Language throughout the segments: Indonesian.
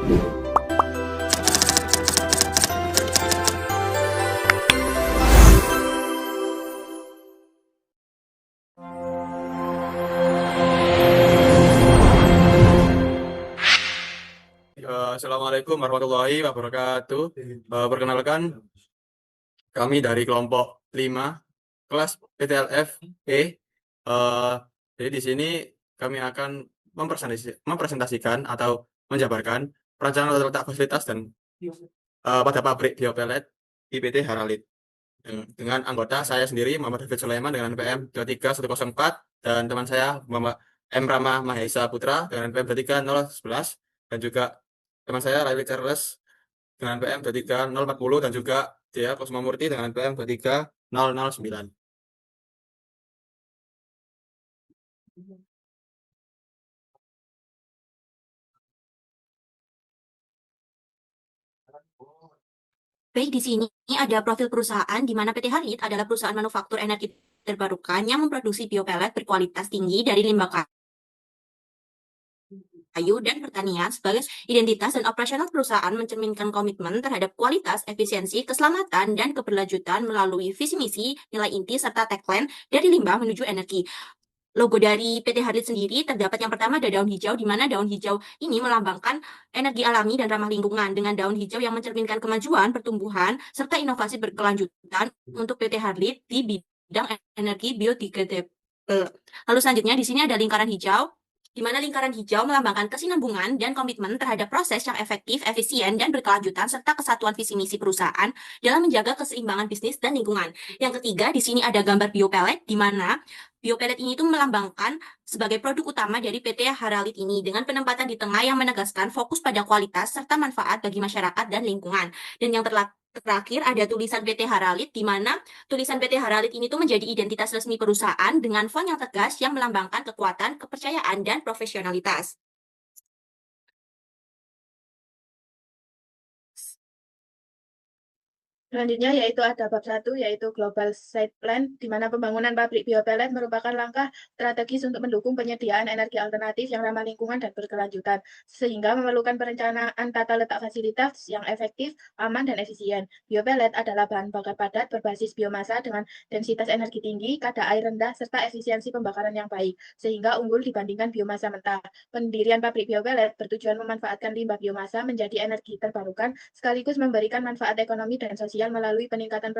Assalamualaikum warahmatullahi wabarakatuh. Perkenalkan, kami dari kelompok 5 kelas PTLF E. Eh, jadi di sini kami akan mempresentasikan atau menjabarkan perencanaan tata letak fasilitas dan pada pabrik biopelet IPT Haralit. Dengan anggota saya sendiri Muhammad David Sulaiman dengan NPM 23104 dan teman saya Muhammad M. Rama Mahesa Putra dengan NPM 23011 dan juga teman saya Laili Charles dengan NPM 23040 dan juga dia Kusmamurti dengan NPM 23009. Baik, di sini ada profil perusahaan di mana PT Harit adalah perusahaan manufaktur energi terbarukan yang memproduksi biopelet berkualitas tinggi dari limbah kayu dan pertanian. Sebagai identitas dan operasional perusahaan mencerminkan komitmen terhadap kualitas, efisiensi, keselamatan, dan keberlanjutan melalui visi misi, nilai inti, serta tagline dari limbah menuju energi. Logo dari PT Harit sendiri terdapat yang pertama ada daun hijau, di mana daun hijau ini melambangkan energi alami dan ramah lingkungan, dengan daun hijau yang mencerminkan kemajuan, pertumbuhan, serta inovasi berkelanjutan untuk PT Harit di bidang energi biodegradable. Lalu selanjutnya di sini ada lingkaran hijau, di mana lingkaran hijau melambangkan kesinambungan dan komitmen terhadap proses yang efektif, efisien, dan berkelanjutan, serta kesatuan visi misi perusahaan dalam menjaga keseimbangan bisnis dan lingkungan. Yang ketiga, di sini ada gambar biopelet, di mana biopelet ini itu melambangkan sebagai produk utama dari PT Haralit ini, dengan penempatan di tengah yang menegaskan fokus pada kualitas serta manfaat bagi masyarakat dan lingkungan. Dan yang terakhir ada tulisan PT Haralit, di mana tulisan PT Haralit ini tuh menjadi identitas resmi perusahaan dengan font yang tegas yang melambangkan kekuatan, kepercayaan, dan profesionalitas. Selanjutnya yaitu ada bab 1, yaitu Global Site Plan, di mana pembangunan pabrik biopelet merupakan langkah strategis untuk mendukung penyediaan energi alternatif yang ramah lingkungan dan berkelanjutan, sehingga memerlukan perencanaan tata letak fasilitas yang efektif, aman, dan efisien. Biopelet adalah bahan bakar padat berbasis biomasa dengan densitas energi tinggi, kadar air rendah, serta efisiensi pembakaran yang baik, sehingga unggul dibandingkan biomasa mentah. Pendirian pabrik biopelet bertujuan memanfaatkan limbah biomasa menjadi energi terbarukan, sekaligus memberikan manfaat ekonomi dan sosial melalui peningkatan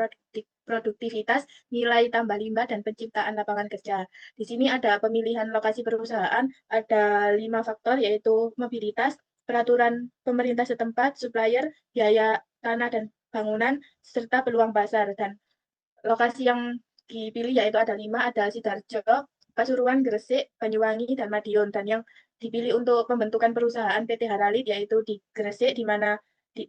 produktivitas, nilai tambah limbah, dan penciptaan lapangan kerja. Di sini ada pemilihan lokasi perusahaan, ada 5 faktor, yaitu mobilitas, peraturan pemerintah setempat, supplier, biaya tanah dan bangunan, serta peluang pasar. Dan lokasi yang dipilih yaitu ada 5, ada Sidoarjo, Pasuruan, Gresik, Banyuwangi, dan Madiun. Dan yang dipilih untuk pembentukan perusahaan PT Haralit yaitu di Gresik, di mana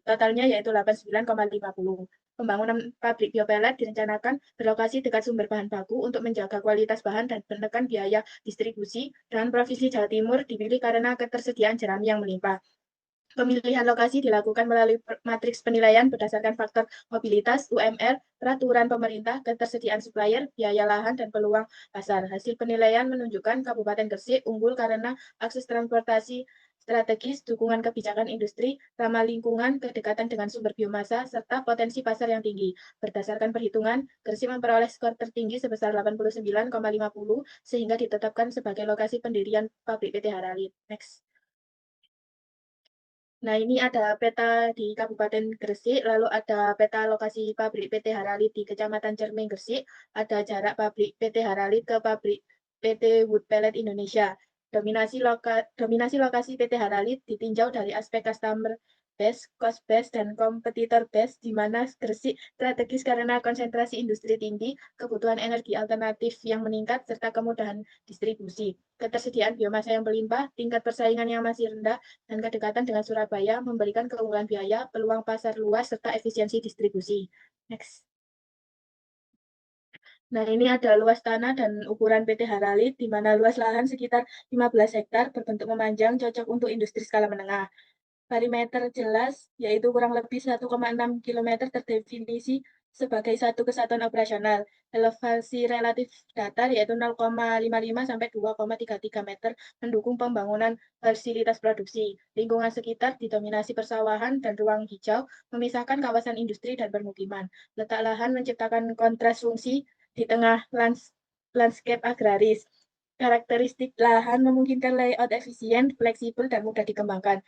totalnya yaitu 89,50. Pembangunan pabrik biopelet direncanakan berlokasi dekat sumber bahan baku untuk menjaga kualitas bahan dan menekan biaya distribusi, dan Provinsi Jawa Timur dipilih karena ketersediaan jerami yang melimpah. Pemilihan lokasi dilakukan melalui matriks penilaian berdasarkan faktor mobilitas, UMR, peraturan pemerintah, ketersediaan supplier, biaya lahan, dan peluang pasar. Hasil penilaian menunjukkan Kabupaten Gresik unggul karena akses transportasi strategis, dukungan kebijakan industri, ramah lingkungan, kedekatan dengan sumber biomasa, serta potensi pasar yang tinggi. Berdasarkan perhitungan, Gresik memperoleh skor tertinggi sebesar 89,50 sehingga ditetapkan sebagai lokasi pendirian pabrik PT Haralit. Next. Nah, ini ada peta di Kabupaten Gresik, lalu ada peta lokasi pabrik PT Haralit di Kecamatan Cermeng, Gresik, ada jarak pabrik PT Haralit ke pabrik PT Wood Pellet Indonesia. Dominasi lokasi PT Haralit ditinjau dari aspek customer base, cost base, dan kompetitor base, di mana Gresik strategis karena konsentrasi industri tinggi, kebutuhan energi alternatif yang meningkat, serta kemudahan distribusi. Ketersediaan biomasa yang berlimpah, tingkat persaingan yang masih rendah, dan kedekatan dengan Surabaya memberikan keunggulan biaya, peluang pasar luas, serta efisiensi distribusi. Next. Nah, ini ada luas tanah dan ukuran PT Haralit, di mana luas lahan sekitar 15 hektar berbentuk memanjang, cocok untuk industri skala menengah. Perimeter jelas, yaitu kurang lebih 1,6 km terdefinisi sebagai satu kesatuan operasional. Elevasi relatif datar yaitu 0,55 sampai 2,33 meter mendukung pembangunan fasilitas produksi. Lingkungan sekitar didominasi persawahan dan ruang hijau, memisahkan kawasan industri dan permukiman. Letak lahan menciptakan kontras fungsi di tengah landscape agraris. Karakteristik lahan memungkinkan layout efisien, fleksibel, dan mudah dikembangkan.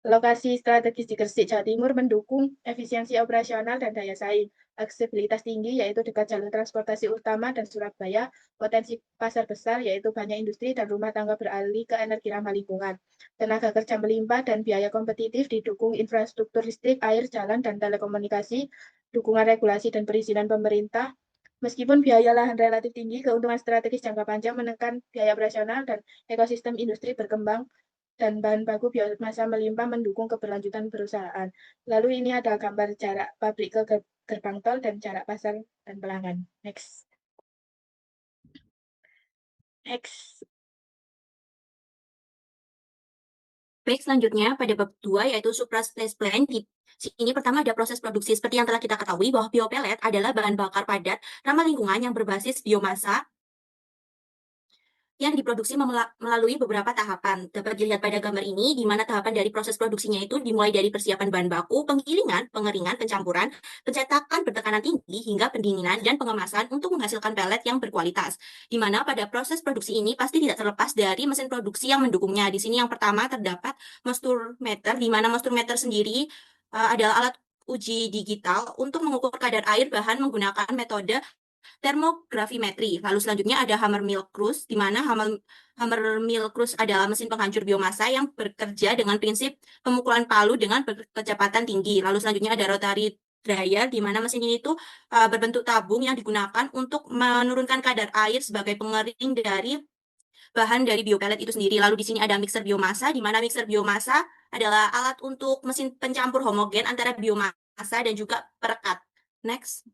Lokasi strategis di Gresik, Jawa Timur mendukung efisiensi operasional dan daya saing. Aksesibilitas tinggi yaitu dekat jalur transportasi utama dan Surabaya, potensi pasar besar yaitu banyak industri dan rumah tangga beralih ke energi ramah lingkungan. Tenaga kerja melimpah dan biaya kompetitif didukung infrastruktur listrik, air, jalan, dan telekomunikasi, dukungan regulasi dan perizinan pemerintah. Meskipun biaya lahan relatif tinggi, keuntungan strategis jangka panjang menekan biaya operasional dan ekosistem industri berkembang dan bahan baku biomasa melimpah mendukung keberlanjutan perusahaan. Lalu ini ada gambar jarak pabrik ke gerbang tol dan jarak pasar dan pelanggan. Next. Baik, selanjutnya pada bab 2 yaitu suprastage plan. Di sini pertama ada proses produksi. Seperti yang telah kita ketahui bahwa biopelet adalah bahan bakar padat ramah lingkungan yang berbasis biomasa yang diproduksi melalui beberapa tahapan. Dapat dilihat pada gambar ini, di mana tahapan dari proses produksinya itu dimulai dari persiapan bahan baku, penggilingan, pengeringan, pencampuran, pencetakan bertekanan tinggi, hingga pendinginan dan pengemasan untuk menghasilkan pelet yang berkualitas. Di mana pada proses produksi ini pasti tidak terlepas dari mesin produksi yang mendukungnya. Di sini yang pertama terdapat moisture meter, di mana moisture meter sendiri adalah alat uji digital untuk mengukur kadar air bahan menggunakan metode termografimetri. Lalu selanjutnya ada hammer mill cruise, di mana hammer mill cruise adalah mesin penghancur biomasa yang bekerja dengan prinsip pemukulan palu dengan kecepatan tinggi. Lalu selanjutnya ada rotary dryer, di mana mesin ini tuh berbentuk tabung yang digunakan untuk menurunkan kadar air sebagai pengering dari bahan dari biopelet itu sendiri. Lalu di sini ada mixer biomasa, di mana mixer biomasa adalah alat untuk mesin pencampur homogen antara biomasa dan juga perekat. Next.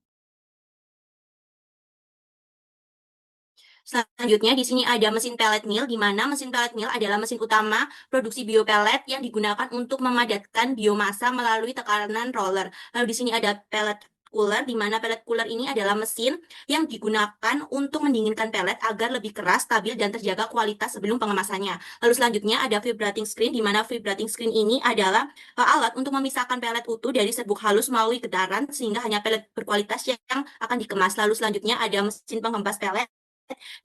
Selanjutnya di sini ada mesin pellet mill, di mana mesin pellet mill adalah mesin utama produksi biopelet yang digunakan untuk memadatkan biomasa melalui tekanan roller. Lalu di sini ada pellet cooler, di mana pellet cooler ini adalah mesin yang digunakan untuk mendinginkan pellet agar lebih keras, stabil, dan terjaga kualitas sebelum pengemasannya. Lalu selanjutnya ada vibrating screen, di mana vibrating screen ini adalah alat untuk memisahkan pellet utuh dari serbuk halus melalui getaran sehingga hanya pellet berkualitas yang akan dikemas. Lalu selanjutnya ada mesin penghempas pellet,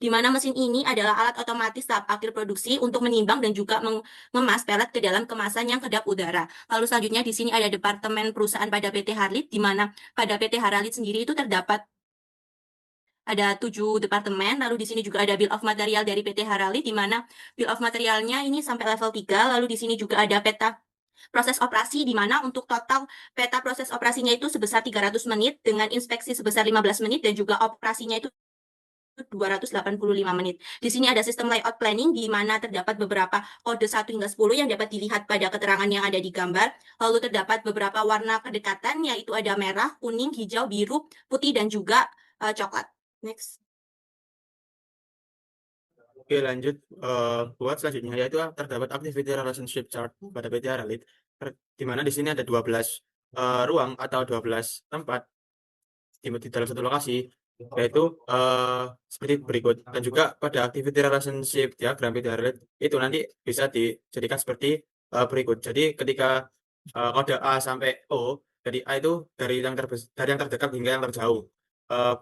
di mana mesin ini adalah alat otomatis tahap akhir produksi untuk menimbang dan juga mengemas pelet ke dalam kemasan yang kedap udara. Lalu selanjutnya di sini ada departemen perusahaan pada PT Harlit, di mana pada PT Harlit sendiri itu terdapat ada 7 departemen. Lalu di sini juga ada bill of material dari PT Harlit, di mana bill of materialnya ini sampai level 3. Lalu di sini juga ada peta proses operasi, di mana untuk total peta proses operasinya itu sebesar 300 menit dengan inspeksi sebesar 15 menit dan juga operasinya itu 285 menit. Di sini ada sistem layout planning, di mana terdapat beberapa kode 1 hingga 10 yang dapat dilihat pada keterangan yang ada di gambar. Lalu terdapat beberapa warna kedekatan, yaitu ada merah, kuning, hijau, biru, putih, dan juga coklat. Next. Oke, lanjut buat selanjutnya, yaitu terdapat activity relationship chart pada PT Harlit, di mana di sini ada 12 ruang atau 12 tempat di dalam satu lokasi, yaitu seperti berikut. Dan juga pada activity relationship diagram PT Harlit itu nanti bisa dijadikan seperti berikut. Jadi ketika kode A sampai O, jadi A itu dari yang terdekat hingga yang terjauh.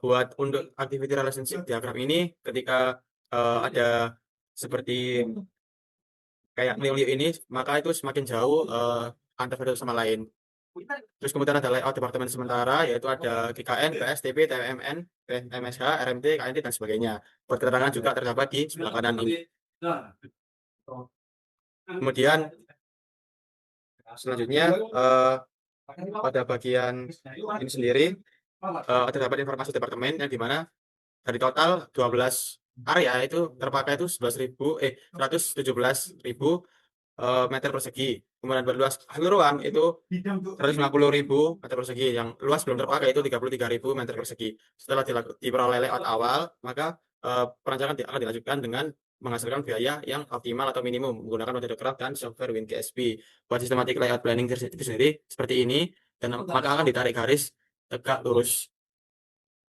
Buat untuk activity relationship diagram ini, ketika ada seperti kayak nilai ini, maka itu semakin jauh antar satu sama lain. Terus kemudian ada layout departemen sementara, yaitu ada GKN, PS, TP, TMN, MSH, RMT, KNT, dan sebagainya. Buat keterangan juga terdapat di sebelah kanan ini. Kemudian selanjutnya pada bagian ini sendiri terdapat informasi departemen yang dimana dari total 12 area itu terpakai itu 117.000 meter persegi. Kemudian berluas keseluruhan itu 150.000 meter persegi. Yang luas belum terpakai itu 33.000 meter persegi. Setelah diperoleh layout awal, maka perancangan akan dilanjutkan dengan menghasilkan biaya yang optimal atau minimum menggunakan metode craft dan software WinKSP. Buat sistematik layout planning itu sendiri seperti ini, dan maka akan ditarik garis tegak lurus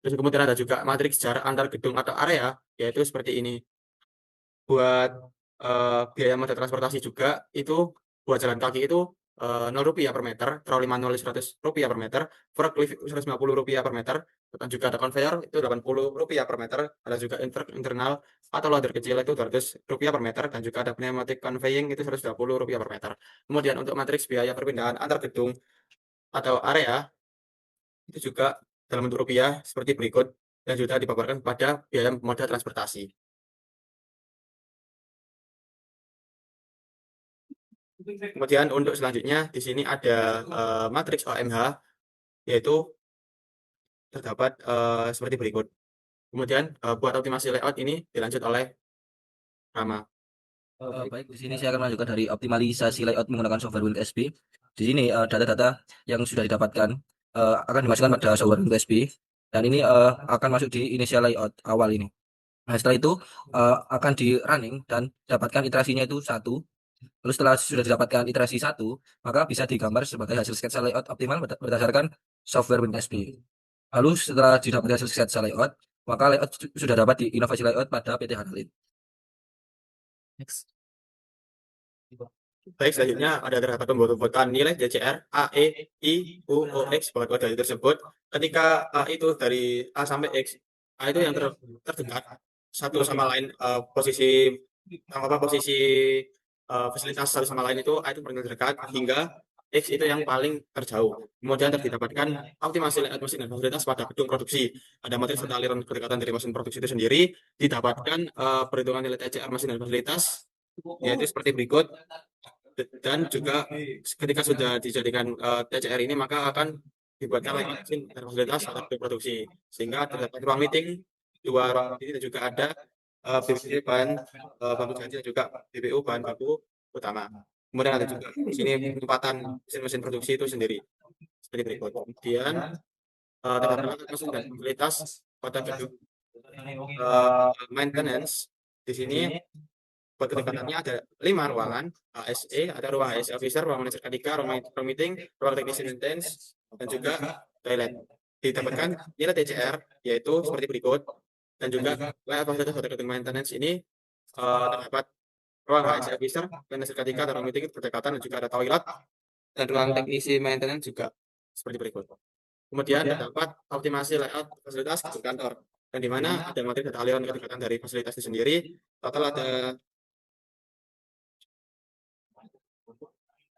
Terus kemudian ada juga matriks jarak antar gedung atau area, yaitu seperti ini. Buat biaya moda transportasi juga itu buat jalan kaki itu Rp0 per meter, troli manual Rp100 per meter, forklift Rp150 per meter, dan juga ada conveyor itu Rp80 per meter, ada juga internal atau loader kecil itu Rp200 per meter, dan juga ada pneumatic conveying itu Rp120 per meter. Kemudian untuk matriks biaya perpindahan antar gedung atau area itu juga dalam bentuk rupiah seperti berikut dan juga dipaparkan pada biaya moda transportasi. Kemudian untuk selanjutnya di sini ada matriks OMH, yaitu terdapat seperti berikut. Kemudian buat optimasi layout ini dilanjut oleh Rama. Baik, di sini saya akan melanjutkan dari optimalisasi layout menggunakan software Windows XP. Di sini data-data yang sudah didapatkan akan dimasukkan pada software Windows XP dan ini akan masuk di initial layout awal ini. Nah, setelah itu akan di running dan dapatkan iterasinya itu 1. Lalu setelah sudah didapatkan iterasi 1, maka bisa digambar sebagai hasil sketsa layout optimal berdasarkan software Windows XP. Lalu setelah didapatkan hasil sketsa layout, maka layout sudah dapat di inovasi layout pada PT Hanalit. Next. Baik, selanjutnya ada terdapat pembuatan nilai DCR A, E, I, U, O, X buat kode tersebut. Ketika A itu dari A sampai X, A itu yang terdekat satu sama lain posisi fasilitas satu sama lain itu A itu paling terdekat hingga X itu yang paling terjauh. Kemudian didapatkan optimasi layout mesin dan fasilitas pada gedung produksi. Ada materi serta aliran kedekatan dari mesin produksi itu sendiri. Didapatkan perhitungan nilai TCR mesin dan fasilitas, yaitu seperti berikut. Dan juga ketika sudah dijadikan TCR ini maka akan dibuatkan layout mesin dan fasilitas atau gedung produksi. Sehingga terdapat ruang meeting, 2 ruang meeting dan juga ada BBU bahan baku ganti dan juga BBU bahan baku utama. Kemudian ada juga di sini penempatan mesin-mesin produksi itu sendiri seperti berikut. Kemudian terdapat alat mesin dan fasilitas pada gedung maintenance. Di sini buat kedekatannya ada 5 ruangan ASE, ada ruang ASE officer, ruang manajer K3, ruang meeting, ruang teknisi maintenance, dan juga toilet. Didapatkan nilai TCR yaitu seperti berikut, dan juga layout fasilitas pada gedung maintenance ini terdapat ruang ASE officer, manajer K3, dan ruang meeting berdekatan, dan juga ada toilet, dan ruang teknisi maintenance juga seperti berikut. Kemudian terdapat optimasi layout fasilitas gedung kantor, dan di mana ada materi data aliran kedekatan dari fasilitas itu sendiri. Total ada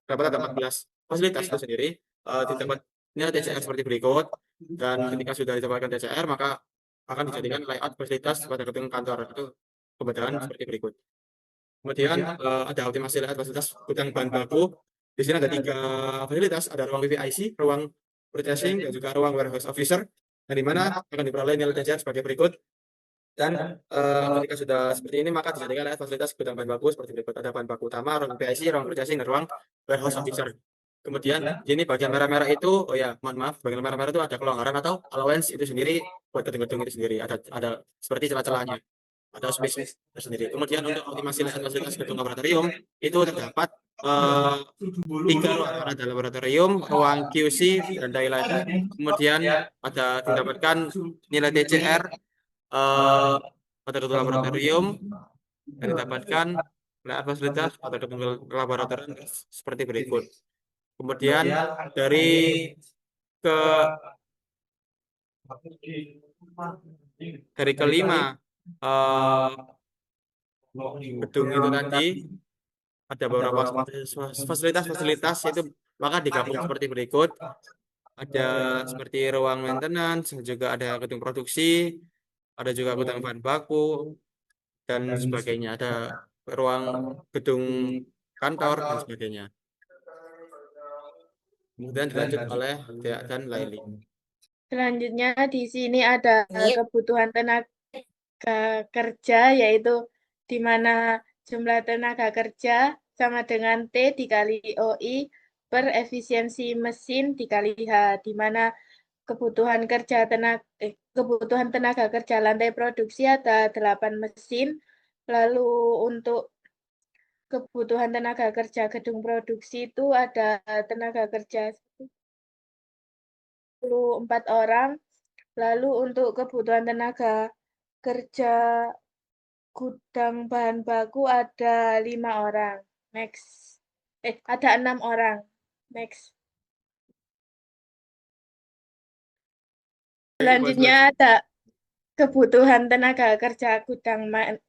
dapat ada 14 fasilitas itu sendiri. Didapat nilai TCR seperti berikut, dan ketika sudah didapatkan TCR maka akan dijadikan layout fasilitas pada gedung kantor itu kebetulan seperti berikut. Kemudian ada optimasi layout fasilitas gudang bahan baku. Di sini ada 3 fasilitas, ada ruang VVIC, ruang purchasing, dan juga ruang warehouse officer, dan di mana akan diperoleh nilai TCR sebagai berikut. Dan ketika sudah seperti ini maka dijadikan layout fasilitas gudang bahan baku seperti berikut. Ada bahan baku utama, ruang PIC, ruang purchasing, dan ruang warehouse officer. Kemudian ini bagian merah-merah itu, oh ya mohon maaf, bagian merah-merah itu ada kelonggaran atau allowance itu sendiri buat gedung-gedung itu sendiri. Ada seperti celah-celahnya, ada space tersendiri. Kemudian untuk optimasi layout fasilitas gedung laboratorium itu terdapat 3 ruangan, ada laboratorium, ruang QC, dan lain-lain. Kemudian ada didapatkan nilai TCR pada gedung laboratorium, dan didapatkan layout fasilitas pada gedung laboratorium seperti berikut. Kemudian dari kelima gedung itu tadi ada beberapa fasilitas itu maka digabung seperti berikut. Ada seperti ruang maintenance, juga ada gedung produksi, ada juga gudang bahan baku, dan sebagainya. Ada ruang gedung kantor dan sebagainya. Kemudian dilanjut oleh Dea dan Laili. Selanjutnya di sini ada kebutuhan tenaga kerja, yaitu di mana jumlah tenaga kerja sama dengan T dikali OI per efisiensi mesin dikali H, di mana kebutuhan tenaga kerja lantai produksi ada 8 mesin. Lalu untuk kebutuhan tenaga kerja gedung produksi itu ada tenaga kerja 4 orang. Lalu untuk kebutuhan tenaga kerja gudang bahan baku ada 5 orang. Next. Ada 6 orang. Next. Selanjutnya ada kebutuhan tenaga kerja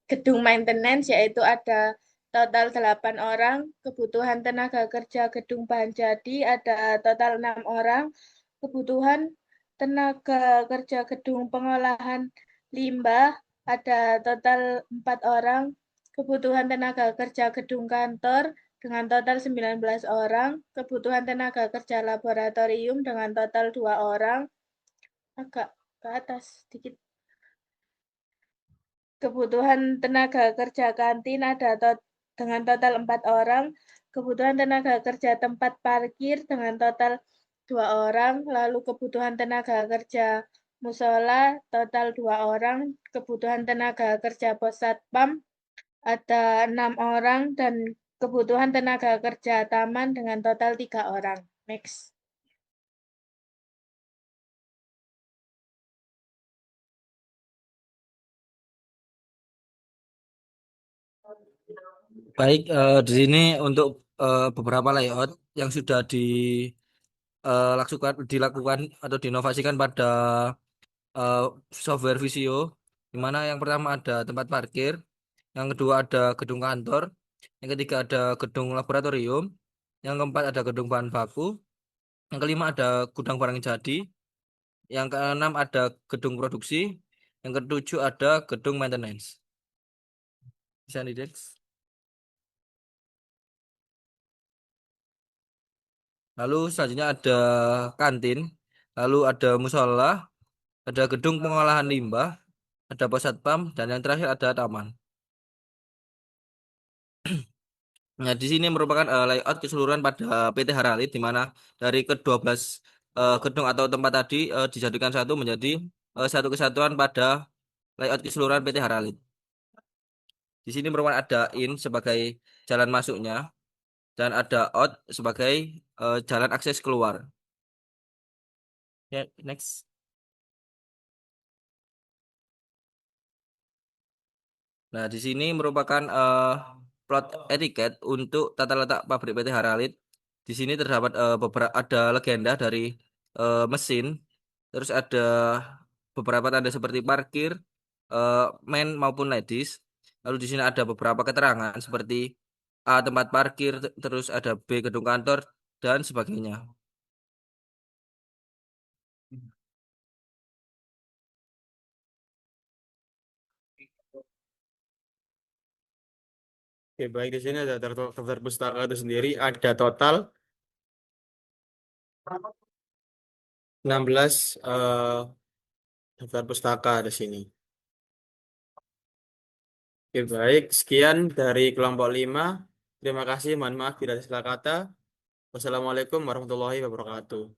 gedung maintenance, yaitu ada total 8 orang. Kebutuhan tenaga kerja gedung bahan jadi ada total 6 orang. Kebutuhan tenaga kerja gedung pengolahan limbah ada total 4 orang. Kebutuhan tenaga kerja gedung kantor dengan total 19 orang. Kebutuhan tenaga kerja laboratorium dengan total 2 orang. Agak ke atas sedikit. Kebutuhan tenaga kerja kantin ada dengan total 4 orang. Kebutuhan tenaga kerja tempat parkir dengan total 2 orang. Lalu kebutuhan tenaga kerja musola total 2 orang. Kebutuhan tenaga kerja pos satpam ada 6 orang. Dan kebutuhan tenaga kerja taman dengan total 3 orang. Next. Baik, di sini untuk beberapa layout yang sudah dilakukan atau diinovasikan pada eh, software Visio, di mana yang pertama ada tempat parkir, yang kedua ada gedung kantor, yang ketiga ada gedung laboratorium, yang keempat ada gedung bahan baku, yang kelima ada gudang barang jadi, yang keenam ada gedung produksi, yang ketujuh ada gedung maintenance. Bisa nih, Dex. Lalu selanjutnya ada kantin, lalu ada musola, ada gedung pengolahan limbah, ada pos satpam, dan yang terakhir ada taman. Nah, di sini merupakan layout keseluruhan pada PT Haralit, di mana dari ke-12 gedung atau tempat tadi dijadikan satu menjadi satu kesatuan pada layout keseluruhan PT Haralit. Di sini merupakan ada in sebagai jalan masuknya dan ada out sebagai jalan akses keluar. Ya, next. Nah, di sini merupakan plot etiket untuk tata letak pabrik PT Haralit. Di sini terdapat beberapa ada legenda dari mesin, terus ada beberapa tanda seperti parkir, eh, men maupun ladies. Lalu di sini ada beberapa keterangan seperti A tempat parkir, terus ada B gedung kantor dan sebagainya. Oke, baik di sini ada daftar pustaka itu sendiri ada total 16 daftar pustaka di sini. Oke, baik. Sekian dari kelompok 5. Terima kasih. Mohon maaf bila ada salah kata. Wassalamualaikum warahmatullahi wabarakatuh.